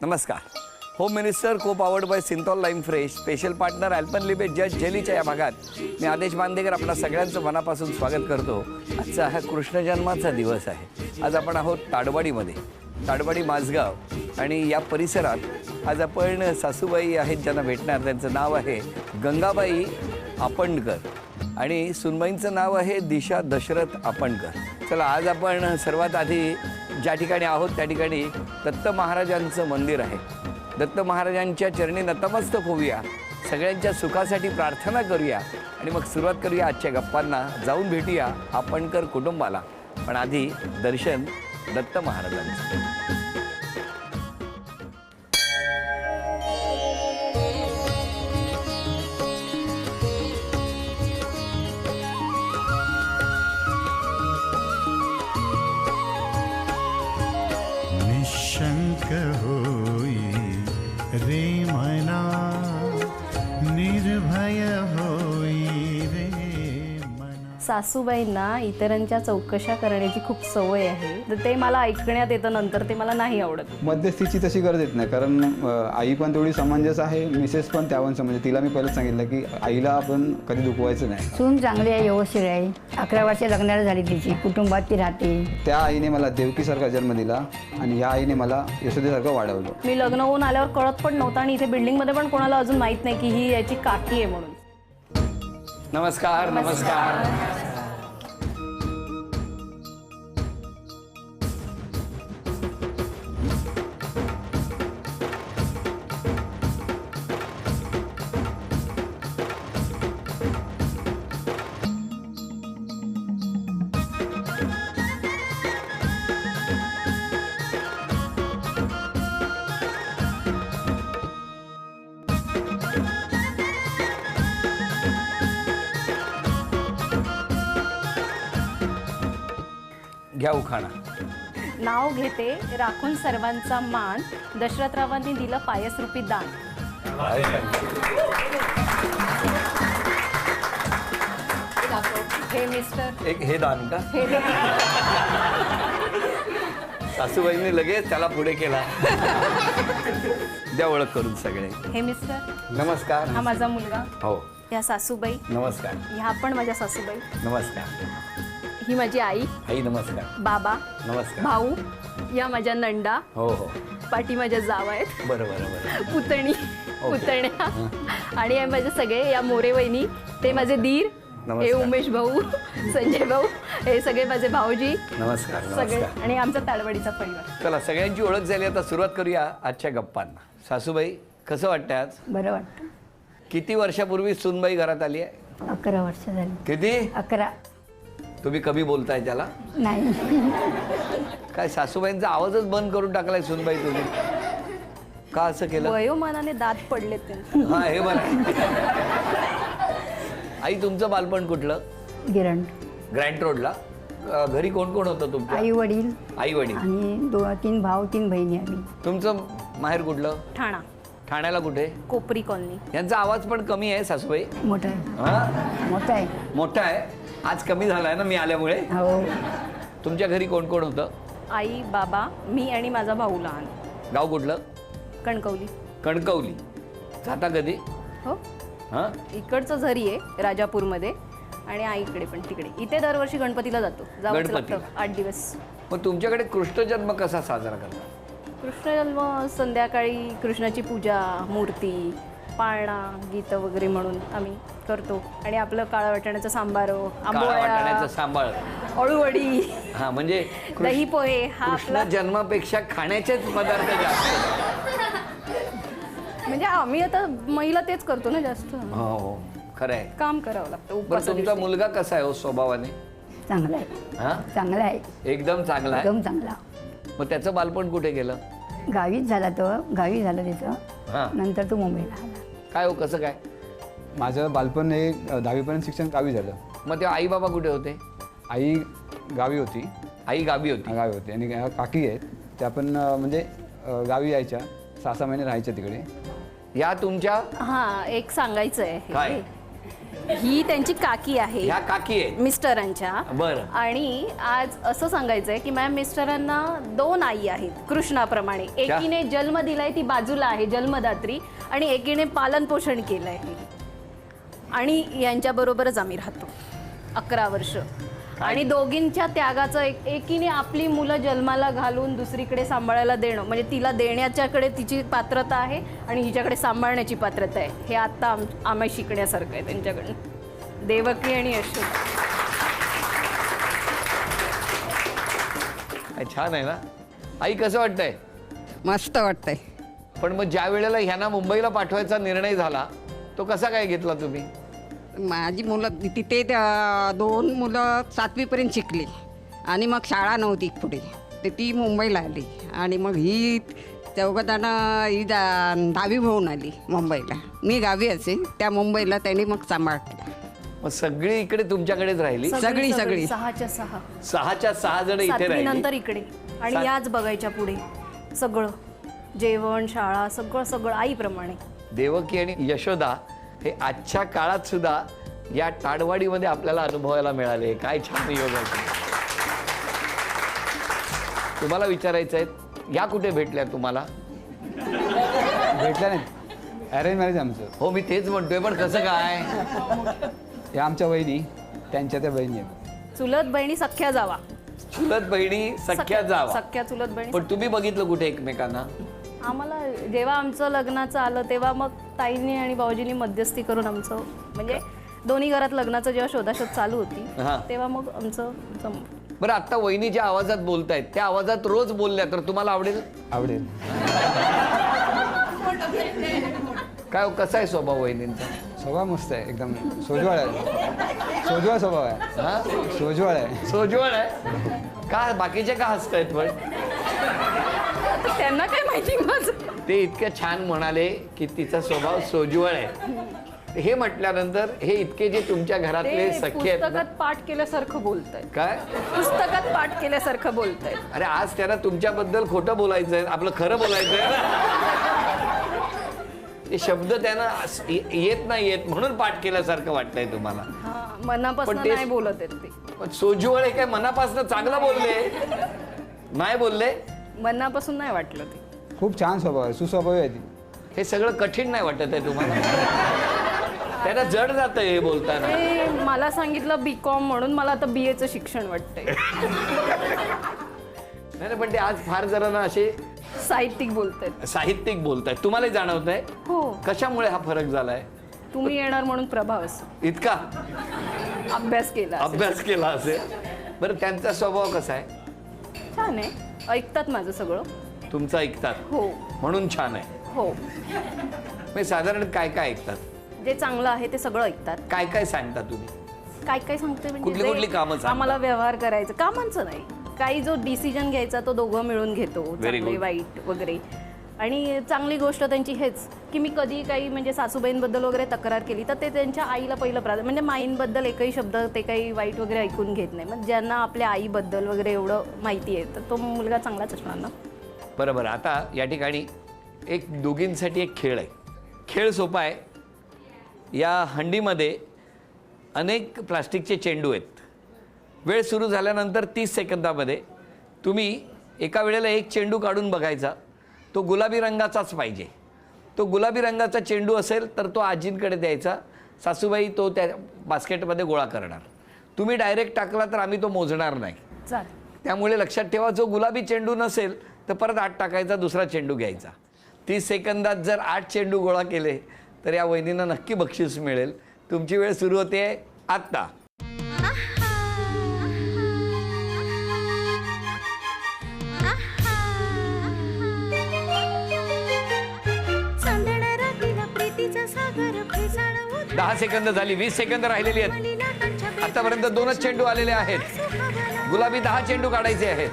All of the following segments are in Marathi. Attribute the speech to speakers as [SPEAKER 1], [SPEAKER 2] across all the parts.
[SPEAKER 1] नमस्कार. होम मिनिस्टर को powered by Cinthol lime fresh special partner अल्पनलिबे जज जेलीच्या या भागात मी आदेश बांदेकर आपल्या सगळ्यांचं मनापासून स्वागत करतो. आजचा हा कृष्ण जन्माचा दिवस आहे. आज आपण आहोत ताडवाडीमध्ये, ताडवाडी माझगाव, आणि या परिसरात आज आपण सासूबाई आहेत ज्यांना भेटणार. त्यांचं नाव आहे गंगाबाई आपणकर आणि सुनबाईंचं नाव आहे दिशा दशरथ आपणकर. चला, आज आपण सर्वात आधी ज्या ठिकाणी आहोत त्या ठिकाणी दत्त महाराजांचं मंदिर आहे. दत्त महाराजांच्या चरणी नतमस्तक होऊया, सगळ्यांच्या सुखासाठी प्रार्थना करूया आणि मग सुरुवात करूया आजच्या गप्पांना. जाऊन भेटूया आपणकर कुटुंबाला, पण आधी दर्शन दत्त महाराजांचं.
[SPEAKER 2] निशंक होई रे मना, निर्भय होई रे मना.
[SPEAKER 3] सासूबाईंना इतरांच्या चौकशा करण्याची खूप सवय आहे, तर ते मला ऐकण्यात येतं, नंतर ते मला नाही आवडत.
[SPEAKER 4] मध्यस्थीची तशी गरज येत नाही, कारण आई पण तेवढी समंजस आहे, मिसेस पण त्यावर समंजस. तिला मी पहिलेच सांगितलं की आईला आपण कधी दुखवायचं नाही.
[SPEAKER 5] सून चांगली आहे, व्यवस्थित आहे. 11 वर्ष लग्नाला झाली तिची, कुटुंबात ती राहते.
[SPEAKER 4] त्या आईने मला देवकीसारखा जन्म दिला आणि ह्या आईने मला यशोदेसारखं वाढवलं.
[SPEAKER 3] मी लग्न होऊन आल्यावर कळत पण नव्हतं आणि इथे बिल्डिंगमध्ये पण कोणाला अजून माहीत नाही की ही याची काकी आहे म्हणून.
[SPEAKER 1] नमस्कार. नमस्कार. घ्या उखाणा.
[SPEAKER 3] नाव घेते राखून सर्वांचा मान, दशरथरावांनी दिलं पायसरूपी दान. हे मिस्टर,
[SPEAKER 1] एक हे दान का?
[SPEAKER 3] हे दे.
[SPEAKER 1] सासूबाईंनी लगेच त्याला पुढे केला. द्या ओळख करून सगळे.
[SPEAKER 3] हे मिस्टर,
[SPEAKER 1] नमस्कार.
[SPEAKER 3] हा माझा मुलगा.
[SPEAKER 1] हो.
[SPEAKER 3] ह्या सासूबाई,
[SPEAKER 1] नमस्कार.
[SPEAKER 3] ह्या पण माझ्या सासूबाई.
[SPEAKER 1] नमस्कार.
[SPEAKER 3] ही माझी आई.
[SPEAKER 1] आई नमस्कार.
[SPEAKER 3] बाबा,
[SPEAKER 1] नमस्कार.
[SPEAKER 3] भाऊ, या माझ्या नंडा.
[SPEAKER 1] हो हो.
[SPEAKER 3] पाठी माझ्या जाव आहेत.
[SPEAKER 1] बरं बरं बरं.
[SPEAKER 3] पुतणी, पुतण्या, आणि हे माझे सगळे या मोरे वहिनी, ते माझे दीर.
[SPEAKER 1] नमस्कार.
[SPEAKER 3] हे उमेश भाऊ, संजय भाऊ, हे सगळे माझे भाऊजी.
[SPEAKER 1] नमस्कार.
[SPEAKER 3] सगळे,
[SPEAKER 1] नमस्कार.
[SPEAKER 3] आणि आमचा ताडवाडीचा परिवार.
[SPEAKER 1] चला, सगळ्यांची ओळख झाली, आता सुरुवात करूया आजच्या गप्पांना. सासूबाई, कसं वाटतं आज?
[SPEAKER 5] बरं वाटतं.
[SPEAKER 1] किती वर्षापूर्वी सुनबाई घरात आली आहे?
[SPEAKER 5] 11 वर्ष झाली.
[SPEAKER 1] किती?
[SPEAKER 5] 11
[SPEAKER 1] तुम्ही कमी बोलताय त्याला?
[SPEAKER 5] नाही.
[SPEAKER 1] काय सासूबाईंचा आवाजच बंद करून टाकलाय सुनबाई तुम्ही? का असं केलं?
[SPEAKER 3] वयोमानाने दात पडले ते.
[SPEAKER 1] हा, हे बरं. आई, तुमचं बालपण कुठलं?
[SPEAKER 5] गिरण.
[SPEAKER 1] ग्रँड रोडला. घरी कोण कोण होतं तुमचं?
[SPEAKER 5] आई वडील
[SPEAKER 1] आई वडील.
[SPEAKER 5] आणि 3 भाऊ 3 बहिणी आम्ही.
[SPEAKER 1] तुमचं माहेर कुठलं?
[SPEAKER 3] ठाणा,
[SPEAKER 1] ठाण्याला कुठे?
[SPEAKER 3] कोपरी कॉलनी.
[SPEAKER 1] यांचा आवाज पण कमी आहे सासूबाई.
[SPEAKER 5] मोठा आहे.
[SPEAKER 1] हा,
[SPEAKER 5] मोठा आहे.
[SPEAKER 1] मोठा आहे. आज कमी झालाय ना मी आल्यामुळे.
[SPEAKER 5] हो.
[SPEAKER 1] तुमच्या घरी कोण कोण होतं?
[SPEAKER 3] आई, बाबा, मी आणि माझा भाऊ लहान.
[SPEAKER 1] गाव कुठलं?
[SPEAKER 3] कणकवली.
[SPEAKER 1] कणकवली. जाता कधी?
[SPEAKER 3] हो,
[SPEAKER 1] हां.
[SPEAKER 3] इकडचं झरी आहे राजापूरमध्ये, आणि आईकडे पण तिकडे. इथे दरवर्षी गणपतीला जातो. जावंच
[SPEAKER 1] गणपतीला?
[SPEAKER 3] लागतं 8 दिवस.
[SPEAKER 1] मग तुमच्याकडे कृष्ण जन्म कसा साजरा करतात?
[SPEAKER 3] कृष्ण जन्म संध्याकाळी कृष्णाची पूजा, मूर्ती, पाळणा, गीतं वगैरे म्हणून आम्ही करतो. आणि आपलं काळा वाटाण्याचं सांबार,
[SPEAKER 1] काळा वाटाण्याचं
[SPEAKER 3] आंबोळ्या,
[SPEAKER 1] सांबाळ,
[SPEAKER 3] अळूवडी,
[SPEAKER 1] हा, म्हणजे
[SPEAKER 3] दही पोहे, हा
[SPEAKER 1] कृष्ण
[SPEAKER 3] आपला.
[SPEAKER 1] जन्मापेक्षा खाण्याचेच पदार्थ जास्त.
[SPEAKER 3] म्हणजे आम्ही आता महिला तेच करतो ना जास्त.
[SPEAKER 1] हो हो, खरं आहे.
[SPEAKER 3] काम करावं लागतं
[SPEAKER 1] बरं,
[SPEAKER 3] उपवासा
[SPEAKER 1] तुमचा
[SPEAKER 3] दिवशी.
[SPEAKER 1] मुलगा कसा आहे हो स्वभावाने?
[SPEAKER 5] चांगला आहे.
[SPEAKER 1] हा,
[SPEAKER 5] चांगला आहे.
[SPEAKER 1] एकदम चांगला आहे.
[SPEAKER 5] एकदम चांगला.
[SPEAKER 1] मग त्याचं बालपण कुठे गेलं?
[SPEAKER 5] गावीच झाला तो. गावी झालं त्याचं.
[SPEAKER 1] हा,
[SPEAKER 5] नंतर तो मुंबईला आला.
[SPEAKER 1] काय हो, कसं काय?
[SPEAKER 4] माझं बालपण हे 10वीपर्यंत शिक्षण गावी झालं.
[SPEAKER 1] मग तेव्हा आई बाबा कुठे होते?
[SPEAKER 4] आई गावी होती.
[SPEAKER 1] आई गावी होती.
[SPEAKER 4] गावी होती आणि काकी आहेत त्या पण म्हणजे गावी यायच्या, 6-6 महिने राहायच्या तिकडे.
[SPEAKER 1] या तुमच्या
[SPEAKER 3] हा, एक सांगायचं आहे.
[SPEAKER 1] काय?
[SPEAKER 3] ही त्यांची काकी आहे
[SPEAKER 1] ह्या काकी आहेत.
[SPEAKER 3] मिस्टरांच्या.
[SPEAKER 1] बरं.
[SPEAKER 3] आणि आज असं सांगायचंय की मॅम मिस्टरांना 2 आई आहेत कृष्णाप्रमाणे. एकीने जन्म दिलाय, ती बाजूला आहे जन्मदात्री, आणि एकीने पालन पोषण केलंय. आणि यांच्याबरोबरच आम्ही राहतो 11 वर्ष. आणि दोघींच्या त्यागाचं एकीने आपली मुलं जन्माला घालून दुसरीकडे सांभाळायला देणं, म्हणजे तिला देण्याच्याकडे तिची पात्रता आहे आणि हिच्याकडे सांभाळण्याची पात्रता आहे. हे आत्ता आम्ही शिकण्यासारखं आहे त्यांच्याकडनं. देवकी आणि यशोदा.
[SPEAKER 1] छान आहे ना आई? कसं वाटतंय?
[SPEAKER 6] मस्त वाटतंय.
[SPEAKER 1] पण मग ज्या वेळेला ह्यांना मुंबईला पाठवायचा निर्णय झाला तो कसा काय घेतला तुम्ही?
[SPEAKER 6] माझी मुलं तिथे 2 मुलं 7वीपर्यंत शिकली आणि मग शाळा नव्हती पुढे, तर ती मुंबईला आली. आणि मग ही 4 जणं ही 10वी होऊन आली मुंबईला. मी गावी असे, त्या मुंबईला त्यांनी मग सांभाळ केला.
[SPEAKER 1] मग सगळी इकडे तुमच्याकडेच राहिली?
[SPEAKER 6] सगळी.
[SPEAKER 3] 6च्या 6.
[SPEAKER 1] 6च्या 6 जण इथे राहिली.
[SPEAKER 3] नंतर इकडे. आणि याच बघायच्या पुढे सगळं जेवण, शाळा, सगळं आईप्रमाणे.
[SPEAKER 1] देवकी आणि यशोदा हे आजच्या काळात सुद्धा या टाडवाडीमध्ये आपल्याला अनुभवायला मिळाले. काय छान योग आहे. तुम्हाला विचारायचं आहे, या कुठे भेटल्या तुम्हाला?
[SPEAKER 4] भेटल्या नाही, अरेंज मॅरेज आमचं.
[SPEAKER 1] हो मी तेच म्हणतोय, पण कसं काय?
[SPEAKER 4] या आमच्या वहिनी, त्यांच्या त्या बहिणी आहेत.
[SPEAKER 3] चुलत बहिणी सख्या जावा.
[SPEAKER 1] चुलत बहिणी सख्या जावा.
[SPEAKER 3] सख्या चुलत बहिणी.
[SPEAKER 1] पण तुम्ही बघितलं कुठे एकमेकांना?
[SPEAKER 3] आम्हाला जेव्हा आमचं लग्नाचं आलं तेव्हा मग ताईंनी आणि भाऊजींनी मध्यस्थी करून आमचं, म्हणजे दोन्ही घरात लग्नाचं जेव्हा शोधाशोध चालू होती
[SPEAKER 1] हा.
[SPEAKER 3] तेव्हा मग आमचं
[SPEAKER 1] बरं, आता वहिनी ज्या आवाजात बोलतायत त्या आवाजात रोज बोलल्या तर तुम्हाला आवडेल?
[SPEAKER 4] आवडेल.
[SPEAKER 1] काय कसा आहे स्वभाव वहिनींचा?
[SPEAKER 4] स्वभाव मस्त आहे, एकदम सोजवळ आहे. सोजवळ स्वभाव आहे.
[SPEAKER 1] हा,
[SPEAKER 4] सोजवळ आहे.
[SPEAKER 1] सोजवळ आहे का? बाकीचे का हसतायत? पण
[SPEAKER 3] त्यांना काय माहिती माझं.
[SPEAKER 1] ते इतकं छान म्हणाले की तिचा स्वभाव सोजवळ आहे. हे म्हटल्यानंतर हे इतके जे तुमच्या घरातले
[SPEAKER 3] ते
[SPEAKER 1] सख्खे आहेत ना,
[SPEAKER 3] पुस्तकात पाठ केल्यासारखं बोलतायत.
[SPEAKER 1] काय
[SPEAKER 3] पुस्तकात पाठ केल्यासारखं बोलतायत.
[SPEAKER 1] अरे आज त्यांना तुमच्याबद्दल खोटं बोलायचंय, आपलं खरं बोलायचंय ना. ते शब्द त्यांना येत नाही येत म्हणून पाठ केल्यासारखं वाटतंय तुम्हाला.
[SPEAKER 3] हा, मनापासून
[SPEAKER 1] पण ते-
[SPEAKER 3] नाही बोलत आहेत ते.
[SPEAKER 1] पण सोजवळ आहे काय? मनापासून चांगलं बोलले नाही बोलले?
[SPEAKER 3] मनापासून नाही वाटलं ते.
[SPEAKER 4] खूप छान स्वभाव आहे, सुस्वभावी आहे ती.
[SPEAKER 1] हे सगळं कठीण नाही वाटत आहे तुम्हाला? त्यांना जड जातं हे बोलताना.
[SPEAKER 3] ते मला सांगितलं B.Com म्हणून मला आता BAचं शिक्षण वाटतंय.
[SPEAKER 1] नाही पण ते आज फार जरा असे
[SPEAKER 3] साहित्यिक बोलतायत.
[SPEAKER 1] साहित्यिक बोलतायत. तुम्हाला जाणवत आहे
[SPEAKER 3] हो,
[SPEAKER 1] कशामुळे हा फरक झालाय?
[SPEAKER 3] तुम्ही येणार म्हणून प्रभाव असं
[SPEAKER 1] इतका
[SPEAKER 3] अभ्यास केला असेल.
[SPEAKER 1] अभ्यास केला असेल. बरं, त्यांचा स्वभाव कसा आहे?
[SPEAKER 3] छान आहे, ऐकतात माझं सगळं.
[SPEAKER 1] तुमचं ऐकतात
[SPEAKER 3] हो
[SPEAKER 1] म्हणून छान आहे.
[SPEAKER 3] हो,
[SPEAKER 1] म्हणजे साधारण काय काय ऐकतात?
[SPEAKER 3] जे चांगलं आहे ते सगळं ऐकतात.
[SPEAKER 1] काय काय सांगता तुम्ही?
[SPEAKER 3] काय काय सांगते म्हणजे
[SPEAKER 1] कुठली
[SPEAKER 3] जे
[SPEAKER 1] कुठली कामं सांगता?
[SPEAKER 3] आम्हाला व्यवहार करायचं, कामांचं नाही, काही जो डिसिजन घ्यायचा तो दोघं मिळून घेतो, चांगले
[SPEAKER 1] good.
[SPEAKER 3] वाईट वगैरे. आणि चांगली गोष्ट त्यांची हेच की मी कधी काही म्हणजे सासूबाईंबद्दल वगैरे तक्रार केली तर ते त्यांच्या आईला पहिलं प्राधान्य, म्हणजे माईंबद्दल एकही शब्द ते काही वाईट वगैरे ऐकून घेत नाही. मग ज्यांना आपल्या आईबद्दल वगैरे एवढं माहिती आहे तर तो मुलगा चांगलाच असणार ना.
[SPEAKER 1] बरोबर. आता या ठिकाणी एक दोघींसाठी एक खेळ आहे. खेळ सोपा आहे. या हंडीमध्ये अनेक प्लास्टिकचे चेंडू आहेत. वेळ सुरू झाल्यानंतर 30 सेकंदामध्ये तुम्ही एका वेळेला एक चेंडू काढून बघायचा. तो गुलाबी रंगाचाच पाहिजे. तो गुलाबी रंगाचा चेंडू असेल तर तो आजींकडे द्यायचा. सासूबाई तो त्या बास्केटमध्ये गोळा करणार. तुम्ही डायरेक्ट टाकला तर आम्ही तो मोजणार नाही.
[SPEAKER 3] चालेल.
[SPEAKER 1] त्यामुळे लक्षात ठेवा, जो गुलाबी चेंडू नसेल तर परत 8 टाकायचा, दुसरा चेंडू घ्यायचा. 30 सेकंदात जर 8 चेंडू गोळा केले तर या वहिनींना नक्की बक्षीस मिळेल. तुमची वेळ सुरू होते आत्ता.
[SPEAKER 7] सागर
[SPEAKER 1] 10 सेकंद झाली. 20 सेकंद राहिलेली आहेत. आतापर्यंत 2च चेंडू आलेले आहेत. गुलाबी 10 चेंडू काढायचे आहेत.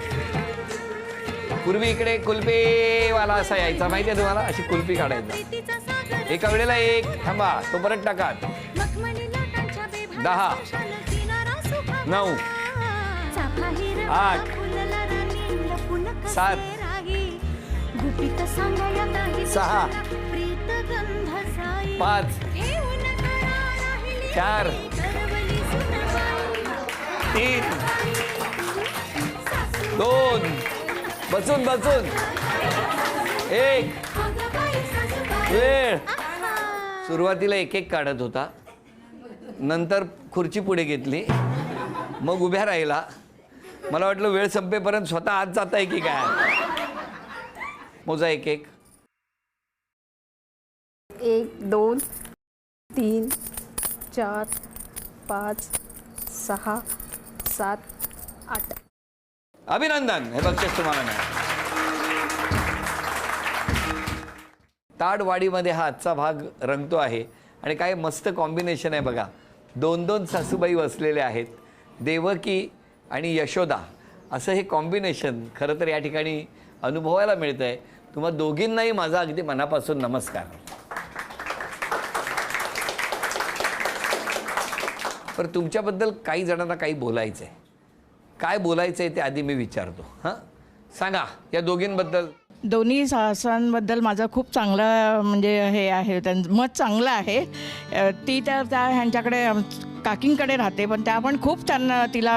[SPEAKER 1] पूर्वी इकडे कुल्फीवाला असा यायचा, माहिती आहे तुम्हाला? अशी कुल्फी काढायचा. एका वेळेला एक. थांबा, तो परत टाका. 10 9 8 7 6 5 4 3 2 बसून 1 वेळ. सुरुवातीला एक एक काढत होता, नंतर खुर्ची पुढे घेतली, मग उभ्या राहिला. मला वाटलं वेळ संपेपर्यंत स्वतः आत जात आहे की काय. मोजा 1 1
[SPEAKER 3] 1 2 3 4 5 6 7 8.
[SPEAKER 1] अभिनंदन. हे बक्षीस तुम्हाला मिळालं. ताडवाडीमध्ये हा आजचा भाग रंगतो आहे आणि काय मस्त कॉम्बिनेशन आहे बघा. 2 सासूबाई बसलेले आहेत, देवकी आणि यशोदा, असं हे कॉम्बिनेशन खरं तर या ठिकाणी अनुभवायला मिळतं आहे. तुम्हा दोघींनाही माझा अगदी मनापासून नमस्कार. पण तुमच्याबद्दल काही जणांना काही बोलायचं आहे. काय बोलायचं आहे ते आधी मी विचारतो. हां, सांगा या दोघींबद्दल.
[SPEAKER 7] दोन्ही सासऱ्यांबद्दल माझं खूप चांगलं म्हणजे हे आहे, त्यांचं मत चांगलं आहे. ती त्या ह्यांच्याकडे काकींकडे राहते, पण त्या पण खूप त्यांना तिला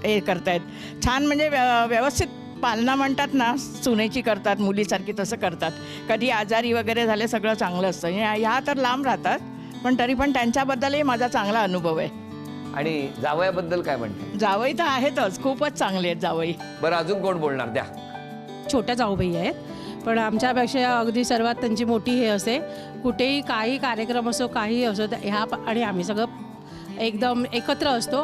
[SPEAKER 7] हे करतायत छान, म्हणजे व्यवस्थित पालना म्हणतात ना, सुनेची करतात, मुलीसारखी तसं करतात. कधी आजारी वगैरे झाले सगळं चांगलं असतं. ह्या तर लांब राहतात, पण तरी पण त्यांच्याबद्दलही माझा चांगला अनुभव आहे.
[SPEAKER 1] आणि जावयाबद्दल काय म्हणते?
[SPEAKER 7] जावई तर आहेतच, खूपच चांगले आहेत जावई.
[SPEAKER 1] बरं, अजून कोण बोलणार? द्या.
[SPEAKER 8] छोट्या जाऊबाई आहेत, पण आमच्यापेक्षा अगदी सर्वात त्यांची मोठी हे असते. कुठेही काही कार्यक्रम असो, काही असो, आणि आम्ही सगळं एकदम एकत्र असतो.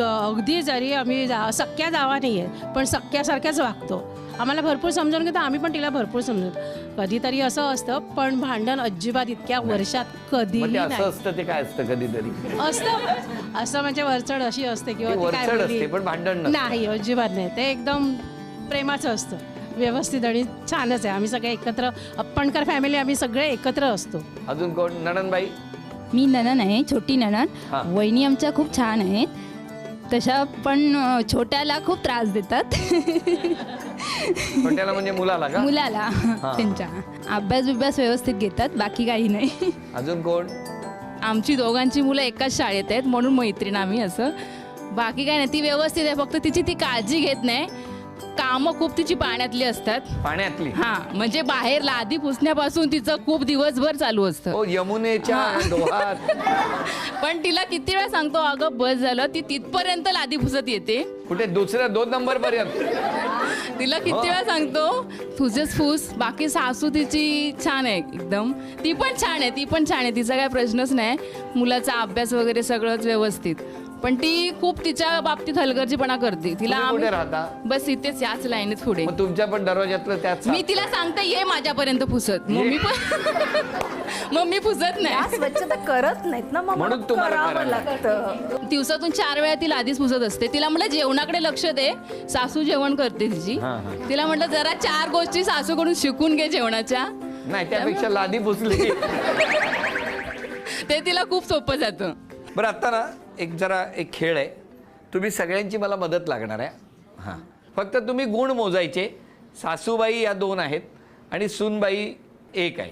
[SPEAKER 8] अगदी जरी आम्ही सख्या जावा नाही आहे, पण सख्यासारख्याच वागतो. आम्हाला भरपूर समजून घेतो, आम्ही पण तिला भरपूर समजून. कधीतरी असं असतं, पण भांडण अजिबात इतक्या वर्षात कधीही
[SPEAKER 1] मग ते
[SPEAKER 8] नाही.
[SPEAKER 1] असं असतं ते काय असतं कधीतरी?
[SPEAKER 8] असं म्हणजे वरचढ अशी असते किंवा
[SPEAKER 1] ती
[SPEAKER 8] ती काय
[SPEAKER 1] वरचढ
[SPEAKER 8] बोलली.
[SPEAKER 1] असते, पण भांडण नसतं.
[SPEAKER 8] नाही, अजिबात नाही. ते एकदम प्रेमाचं असतं, व्यवस्थित आणि छानच आहे. आम्ही सगळे एकत्र, अप्पणकर फॅमिली, आम्ही सगळे एकत्र असतो.
[SPEAKER 1] अजून कोण? नणंदबाई?
[SPEAKER 9] मी नणन आहे, छोटी नणन.
[SPEAKER 1] हा.
[SPEAKER 9] वहिनी आमच्या खूप छान आहेत तशा, पण छोट्याला खूप त्रास देतात.
[SPEAKER 1] छोट्याला म्हणजे मुलाला का?
[SPEAKER 9] मुलाला त्यांच्या अभ्यास व्यवस्थित घेतात, बाकी काही नाही.
[SPEAKER 1] अजून कोण?
[SPEAKER 9] आमची दोघांची मुलं एकाच शाळेत आहेत म्हणून मैत्रीण आम्ही. असं बाकी काही नाही, ती व्यवस्थित आहे, फक्त तिची ती काळजी घेत नाही. कामं खूप तिची पाण्यातली असतात.
[SPEAKER 1] पाण्यातली?
[SPEAKER 9] हा, म्हणजे बाहेर लादी पुसण्यापासून तिचं खूप दिवसभर चालू असतं.
[SPEAKER 1] हो, यमुनेच्या डोहात.
[SPEAKER 9] पण तिला किती वेळा सांगतो, अगं बस झालं, ती तिथपर्यंत लादी पुसत येते.
[SPEAKER 1] कुठे? दुसऱ्या 2 नंबर पर्यंत?
[SPEAKER 9] तिला किती वेळा सांगतो, तुझेच फूस. बाकी सासू तिची छान आहे एकदम, ती पण छान आहे, तिचा काय प्रश्नच नाही. मुलाचा अभ्यास वगैरे सगळंच व्यवस्थित, पण ती खूप तिच्या बाबतीत हलगर्जीपणा करते. तिला
[SPEAKER 1] तुम्ही कुठे राहता?
[SPEAKER 9] बस इथेच, याच लाईनीत पुढे.
[SPEAKER 1] मग तुमच्या पण दरवाजातलं त्याच?
[SPEAKER 9] मी तिला सांगते ये माझ्यापर्यंत पुसत, मम्मी पुसत नाही.
[SPEAKER 3] स्वच्छता करत नाहीत ना, मग
[SPEAKER 1] म्हणून तुम्हाला
[SPEAKER 3] करावं
[SPEAKER 1] करायला
[SPEAKER 3] लागतं.
[SPEAKER 9] दिवसातून 4 वेळा ती आधीच पुसत असते. तिला म्हटलं जेवणाकडे लक्ष दे, सासू जेवण करते तिची. तिला म्हटलं जरा 4 गोष्टी सासूकडून शिकून घे जेवणाच्या.
[SPEAKER 1] नाही, त्यापेक्षा लादी पुसली.
[SPEAKER 9] ते तिला खूप सोपं जातं.
[SPEAKER 1] बरं, आता ना एक खेळ आहे. तुम्ही सगळ्यांची मला मदत लागणार आहे. हां, फक्त तुम्ही गुण मोजायचे. सासूबाई या 2 आहेत आणि सूनबाई 1 आहे.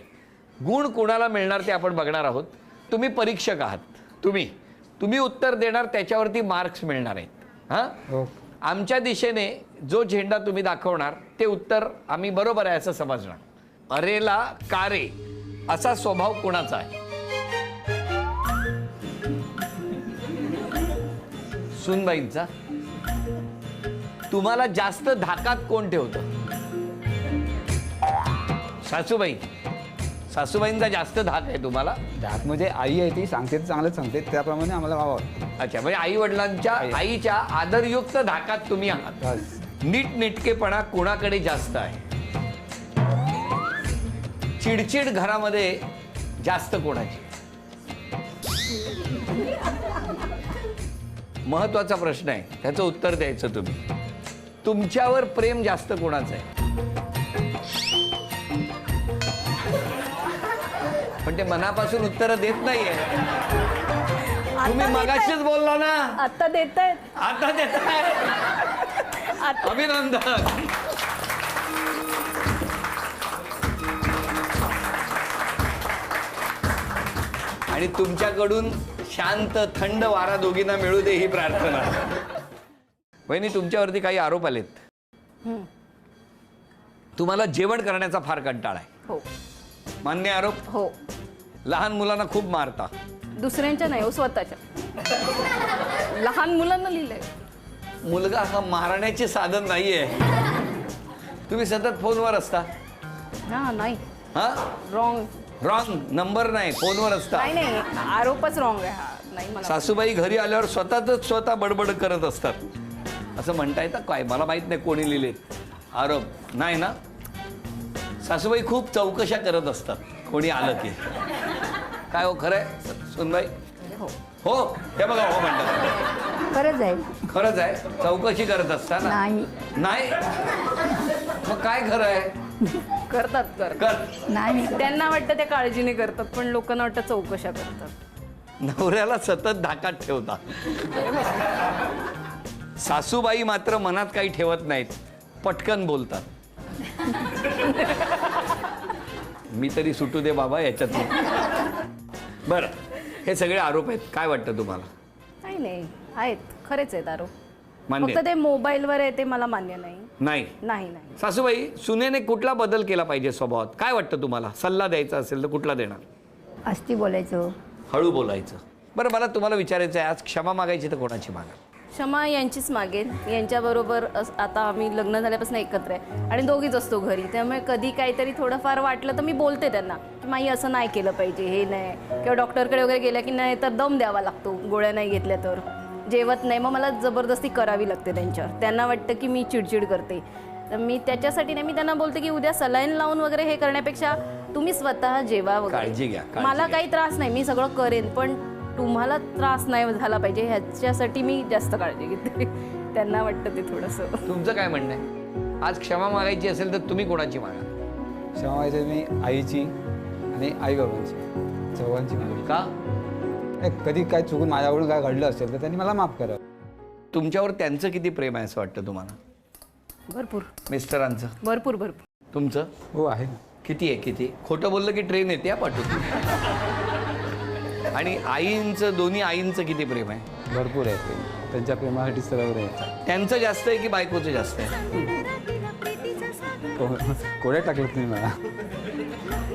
[SPEAKER 1] गुण कोणाला मिळणार ते आपण बघणार आहोत. तुम्ही परीक्षक आहात. तुम्ही उत्तर देणार, त्याच्यावरती मार्क्स मिळणार आहेत. हां, आमच्या दिशेने जो झेंडा तुम्ही दाखवणार ते उत्तर आम्ही बरोबर आहे असं समजणार. अरेला कारे असा स्वभाव कोणाचा आहे? सूनबाईंचा. तुम्हाला जास्त धाकात कोण ठेवतं? सासूबाईंचा जास्त धाक आहे तुम्हाला?
[SPEAKER 4] त्यात म्हणजे आई आहे, ती सांगते चांगलंच सांगते, त्याप्रमाणे आम्हाला वावर.
[SPEAKER 1] अच्छा, म्हणजे आई वडिलांच्या आईच्या आदरयुक्त धाकात तुम्ही आहात. नीटनेटकेपणा कोणाकडे जास्त आहे? चिडचिड घरामध्ये जास्त कोणाची? महत्वाचा प्रश्न आहे, त्याचं उत्तर द्यायचं तुम्ही. तुमच्यावर प्रेम जास्त कोणाचं आहे? पण ते मनापासून उत्तर देत नाहीये. तुम्ही मगाशीच बोलला ना.
[SPEAKER 3] आता देतायत.
[SPEAKER 1] आता देताय. अभिनंदन. आणि तुमच्याकडून शांत थंड वारा दोघींना मिळू दे ही प्रार्थना. वहिनी, तुमच्यावरती काही आरोप आलेत. तुम्हाला जेवण करण्याचा फार कंटाळा आहे.
[SPEAKER 3] हो
[SPEAKER 1] मान्य आरोप.
[SPEAKER 3] हो.
[SPEAKER 1] लहान मुलांना खूप मारता.
[SPEAKER 3] दुसऱ्यांच्या नाही हो, स्वतःच्या. लहान मुलांना लिहिलंय.
[SPEAKER 1] मुलगा हा मारण्याचे साधन नाहीये. तुम्ही सतत फोनवर असता.
[SPEAKER 3] हा नाही,
[SPEAKER 1] हा
[SPEAKER 3] रॉंग.
[SPEAKER 1] रॉंग नंबर नाही, फोनवर असता.
[SPEAKER 3] नाही नाही, आरोपच रॉंग आहे हा. नाही मला
[SPEAKER 1] सासूबाई घरी आल्यावर स्वतः बडबड करत असतात असं म्हणता येतं काय? मला माहित नाही कोणी लिहिलेत आरोप. नाही ना? सासूबाई खूप चौकशा करत असतात कोणी आलं की. काय हो, खरंय सुनबाई?
[SPEAKER 3] हो.
[SPEAKER 1] हो, हे बघा, हो म्हणतात.
[SPEAKER 5] खरंच आहे.
[SPEAKER 1] खरंच आहे. चौकशी करत असता ना?
[SPEAKER 5] नाही.
[SPEAKER 1] नाही, मग काय खरं आहे?
[SPEAKER 3] करतात
[SPEAKER 1] कर.
[SPEAKER 5] नाही.
[SPEAKER 3] त्यांना वाटतं त्या काळजीने करतात, पण लोकांना वाटतं चौकशा करतात.
[SPEAKER 1] नवऱ्याला सतत धाकात ठेवता. सासूबाई मात्र मनात काही ठेवत नाहीत, पटकन बोलतात. मी तरी सुटू दे बाबा याच्यात. बरं, हे सगळे आरोप आहेत. काय वाटतं तुम्हाला?
[SPEAKER 3] नाही नाही, आहेत, खरेच आहेत आरोप.
[SPEAKER 1] मान्य
[SPEAKER 3] फक्त ते मोबाईलवर आहे ते मला मान्य नाही.
[SPEAKER 1] नाही.
[SPEAKER 3] नाही नाही.
[SPEAKER 1] सासूबाई, सुनेने कुठला बदल केला पाहिजे स्वभावात? काय वाटतं तुम्हाला? सल्ला द्यायचा असेल तर कुठला देणार?
[SPEAKER 5] अस्ती बोलायचं.
[SPEAKER 1] हळू बोलायचं. बरं, मला तुम्हाला विचारायचं आहे, आज क्षमा मागायची तर कोणाची मागा?
[SPEAKER 3] क्षमा यांचीच मागेल. यांच्याबरोबर आता आम्ही लग्न झाल्यापासून एकत्र आहे आणि दोघीच असतो घरी, त्यामुळे कधी काहीतरी थोडंफार वाटलं तर मी बोलते त्यांना की माई असं नाही केलं पाहिजे, हे नाही. किंवा डॉक्टरकडे वगैरे गेल्या की नाही तर दम द्यावा लागतो, गोळ्या नाही घेतल्या तर. जेवत नाही, मग मला जबरदस्ती करावी लागते त्यांच्यावर. त्यांना वाटतं की मी चिडचिड करते, तर मी त्याच्यासाठी नाही, मी त्यांना बोलते की उद्या सलाईन लावून वगैरे हे करण्यापेक्षा तुम्ही स्वतः जेवा
[SPEAKER 1] काळजी
[SPEAKER 3] वगैरे.
[SPEAKER 1] घ्या.
[SPEAKER 3] मला काही त्रास नाही, मी सगळं करेन, पण तुम्हाला त्रास नाही झाला पाहिजे ह्याच्यासाठी मी जास्त काळजी घेते. त्यांना वाटतं ते थोडंसं.
[SPEAKER 1] तुमचं काय म्हणणं आहे? आज क्षमा मागायची असेल तर तुम्ही कोणाची मागा?
[SPEAKER 4] क्षमा मागायची मी आईची आणि आई बाबांची, चौघांची मागायची.
[SPEAKER 1] का?
[SPEAKER 4] कधी काय चुकून माझ्याकडून काय घडलं असेल तर त्यांनी मला माफ करावं.
[SPEAKER 1] तुमच्यावर त्यांचं किती प्रेम आहे असं वाटतं तुम्हाला?
[SPEAKER 3] भरपूर
[SPEAKER 1] मिस्टरांचं?
[SPEAKER 3] भरपूर भरपूर.
[SPEAKER 1] तुमचं?
[SPEAKER 4] हो आहे ना.
[SPEAKER 1] किती आहे? किती? खोटं बोललं की ट्रेन येते या पाठवून. आणि आईंचं, दोन्ही आईंचं किती प्रेम आहे?
[SPEAKER 4] भरपूर आहे प्रेम. त्यांच्या प्रेमासाठी सर्व आहे.
[SPEAKER 1] त्यांचं जास्त आहे की बायकोचं जास्त आहे?
[SPEAKER 4] कोड्या टाकलं तुम्ही मला.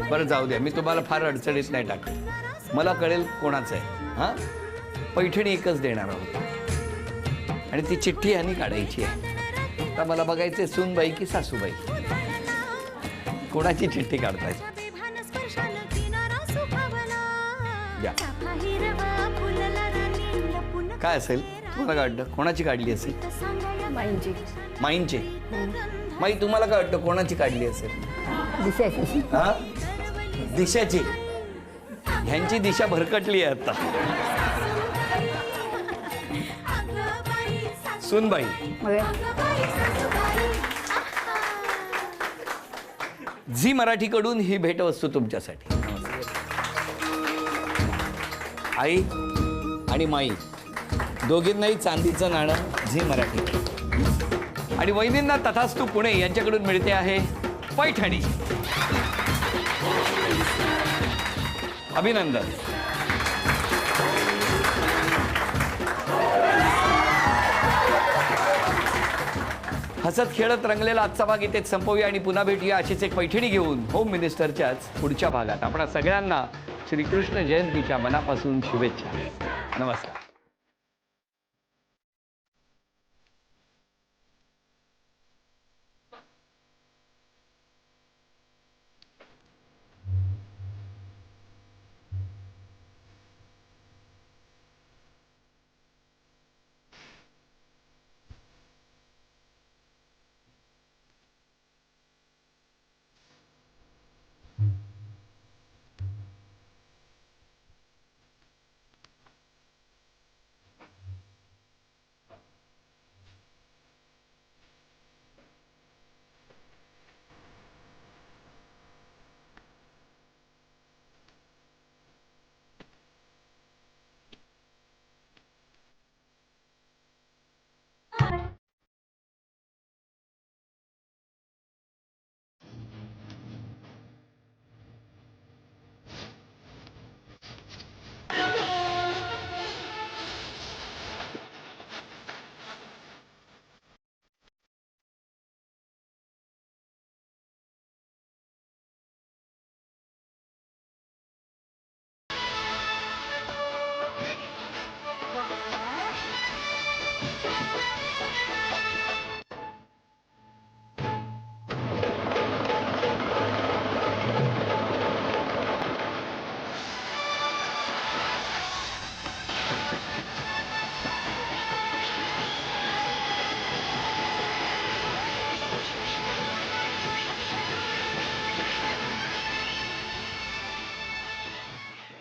[SPEAKER 1] बरं, जाऊ द्या, मी तुम्हाला फार अडचणीत नाही टाकत. मला कळेल कोणाचं आहे. हां, पैठणी एकच देणार आहोत आणि ती चिठ्ठी ह्यांनी काढायची आहे. आता मला बघायचे सूनबाई की सासूबाई, कोणाची चिठ्ठी काढतायची? या. काय असेल? तुम्हाला काय वाटतं कोणाची काढली असेल?
[SPEAKER 3] माईंची.
[SPEAKER 1] माईंची? माई, तुम्हाला काय वाटतं कोणाची काढली असेल?
[SPEAKER 5] दिशाची.
[SPEAKER 1] हा, दिशाची. ह्यांची दिशा भरकटली आहे आता. सुनबाई, झी मराठीकडून ही भेटवस्तू तुमच्यासाठी. आई आणि माई दोघींनाही चांदीचं नाणं झी मराठी. आणि वहिनींना तथास्तू पुणे यांच्याकडून मिळते आहे पैठणी. अभिनंदन. हसत खेळत रंगलेला आजचा भाग इथेच संपवूया आणि पुन्हा भेटूया अशीच एक पैठणी घेऊन होम मिनिस्टरच्याच पुढच्या भागात. आपणा सगळ्यांना श्रीकृष्ण जयंतीच्या मनापासून शुभेच्छा. नमस्कार.